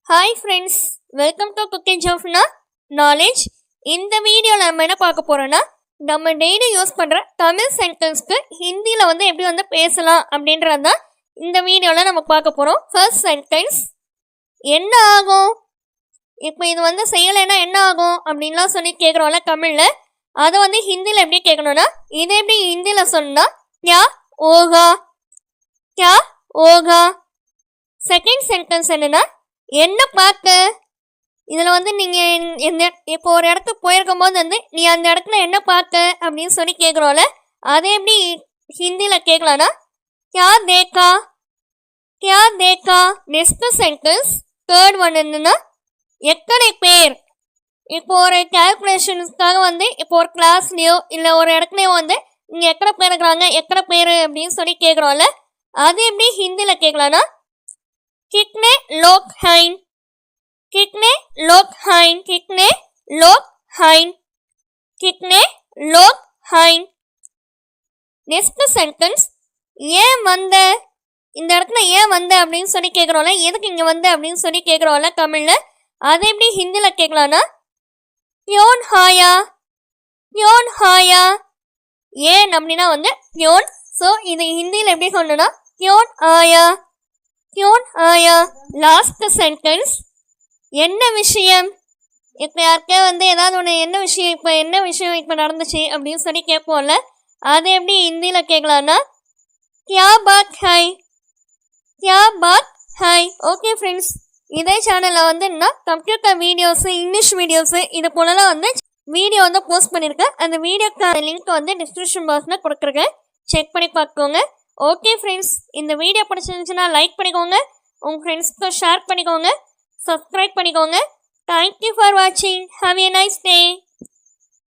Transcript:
Hi friends, welcome to cooking Jaffna knowledge. இந்த வீடியோவில் நம்ம என்ன பார்க்க போகிறோன்னா, நம்ம டெய்லி யூஸ் பண்ணுற தமிழ் சென்டென்ஸ்க்கு ஹிந்தியில் எப்படி பேசலாம் அப்படின்றது தான் இந்த வீடியோவில் நம்ம பார்க்க போகிறோம். ஃபர்ஸ்ட் சென்டென்ஸ், என்ன ஆகும்? இப்போ இது செய்யலைன்னா என்ன ஆகும் அப்படின்லாம் சொல்லி கேட்குறோம்ல தமிழில். அதை ஹிந்தியில் எப்படி கேட்கணும்னா, இதை எப்படி ஹிந்தியில் சொன்னால் க்யா ஓகா, க்யா ஓகா. செகண்ட் சென்டென்ஸ் என்னென்னா, என்ன பார்க்க. இதில் நீங்கள் இப்போ ஒரு இடத்துக்கு போயிருக்கும் போது நீ அந்த இடத்துல என்ன பார்க்க அப்படின்னு சொல்லி கேட்குறோம்ல, அதை எப்படி ஹிந்தியில் கேட்கலான்னா க்யா தேக்கா, க்யா தேக்கா. நெக்ஸ்ட் சென்டென்ஸ் தேர்ட் ஒன் என்னன்னா, எத்தனை பேர். இப்போ ஒரு கேல்குலேஷனுக்காக இப்போ ஒரு கிளாஸ்லேயோ இல்லை ஒரு இடத்துலையோ இங்கே எத்தனை பேர் இருக்கிறாங்க, எத்தனை பேர் அப்படின்னு சொல்லி கேட்குறோம்ல, அது எப்படி ஹிந்தியில் கேட்கலான்னா कितने लोग हैं, कितने लोग हैं, कितने लोग हैं, कितने लोग हैं. நெக்ஸ்ட் சென்டென்ஸ், ஏன் வந்த. இந்த இடத்துல ஏன் வந்த அப்படின்னு சொல்லி கேட்குறோம்ல, எதுக்கு இங்கே வந்த அப்படின்னு சொல்லி கேட்குறோம்ல தமிழில், அதை எப்படி ஹிந்தியில் கேட்கலான்னா க்யோன் ஹாயா, க்யோன் ஹாயா. ஏன் அப்படின்னா க்யோன். ஸோ இது ஹிந்தியில் எப்படி சொல்லணும்னா க்யோன் ஆயா, क्यों आया. லாஸ்ட் சென்டென்ஸ், என்ன விஷயம். இப்போ யாருக்கே ஏதாவது ஒன்று என்ன விஷயம், இப்போ என்ன விஷயம் இப்போ நடந்துச்சு அப்படின்னு சொல்லி கேட்போம்ல, அதை எப்படி ஹிந்தியில் கேட்கலான்னா கியா பாத் ஹை, கியா பாத் ஹை. ஓகே ஃப்ரெண்ட்ஸ், இதே சேனலில் நான் கம்ப்யூட்டர் வீடியோஸு, இங்கிலீஷ் வீடியோஸு இது போலலாம் வீடியோ போஸ்ட் பண்ணியிருக்கேன். அந்த வீடியோக்கான லிங்க் டிஸ்கிரிப்ஷன் பாக்ஸில் கொடுக்குறேன், செக் பண்ணி பார்த்துக்கோங்க. ஓகே ஃப்ரெண்ட்ஸ், இந்த வீடியோ பிடிச்சிருந்துச்சுன்னா லைக் பண்ணிக்கோங்க, உங்கள் ஃப்ரெண்ட்ஸ்க்கு ஷேர் பண்ணிக்கோங்க, சப்ஸ்கிரைப் பண்ணிக்கோங்க. தேங்க்யூ ஃபார் வாட்சிங். Have a nice day.